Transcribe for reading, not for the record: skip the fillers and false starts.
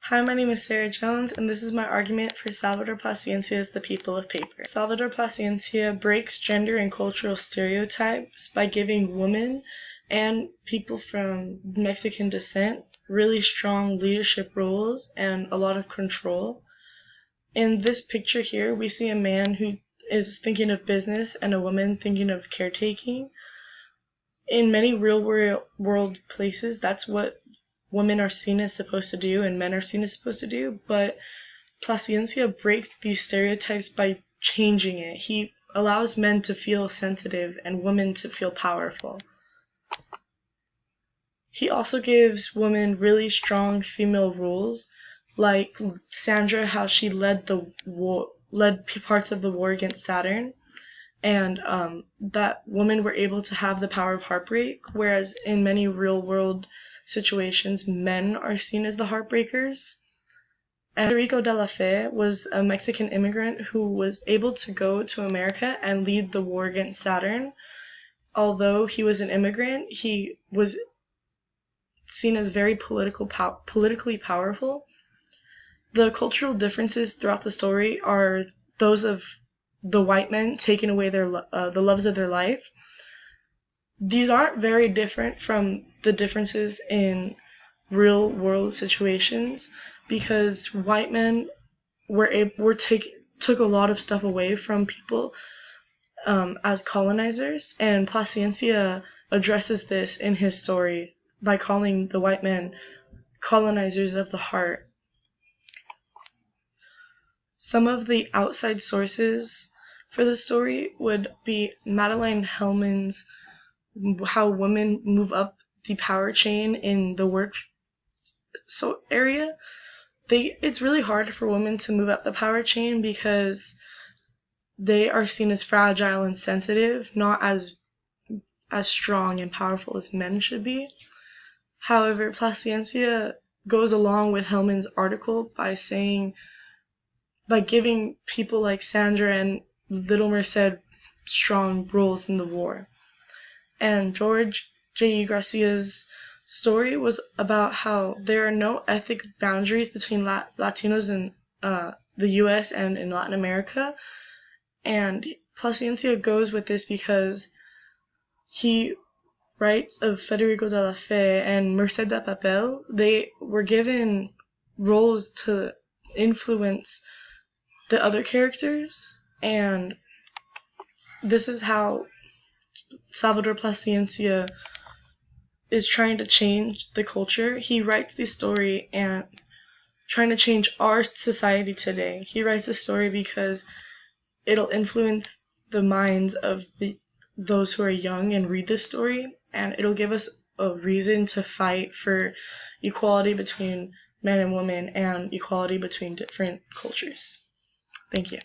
Hi, my name is Sarah Jones, and this is my argument for Salvador Paciencia's The People of Paper. Salvador Paciencia breaks gender and cultural stereotypes by giving women and people from Mexican descent really strong leadership roles and a lot of control. In this picture here, we see a man who is thinking of business and a woman thinking of caretaking. In many real world places, that's what women are seen as supposed to do and men are seen as supposed to do, but Paciencia breaks these stereotypes by changing it. He allows men to feel sensitive and women to feel powerful. He also gives women really strong female roles, like Sandra, how she led parts of the war against Saturn, and that women were able to have the power of heartbreak, whereas in many real world situations, men are seen as the heartbreakers. And Federico de la Fe was a Mexican immigrant who was able to go to America and lead the war against Saturn. Although he was an immigrant, he was seen as very politically powerful. The cultural differences throughout the story are those of the white men taking away the loves of their life. These aren't very different from the differences in real world situations, because white men took a lot of stuff away from people as colonizers, and Paciencia addresses this in his story by calling the white men colonizers of the heart. Some of the outside sources for the story would be Madeline Hellman's How Women Move Up the Power Chain in the Work area. It's really hard for women to move up the power chain because they are seen as fragile and sensitive, not as strong and powerful as men should be. However, Paciencia goes along with Hellman's article by giving people like Sandra and Little Merced strong roles in the war. And George J.E. Garcia's story was about how there are no ethnic boundaries between Latinos in the U.S. and in Latin America. And Paciencia goes with this because he writes of Federico de la Fe and Merced de Papel. They were given roles to influence the other characters, and this is how Salvador Paciencia is trying to change the culture. He writes this story and trying to change our society today. He writes this story because it'll influence the minds of those who are young and read this story, and it'll give us a reason to fight for equality between men and women and equality between different cultures. Thank you.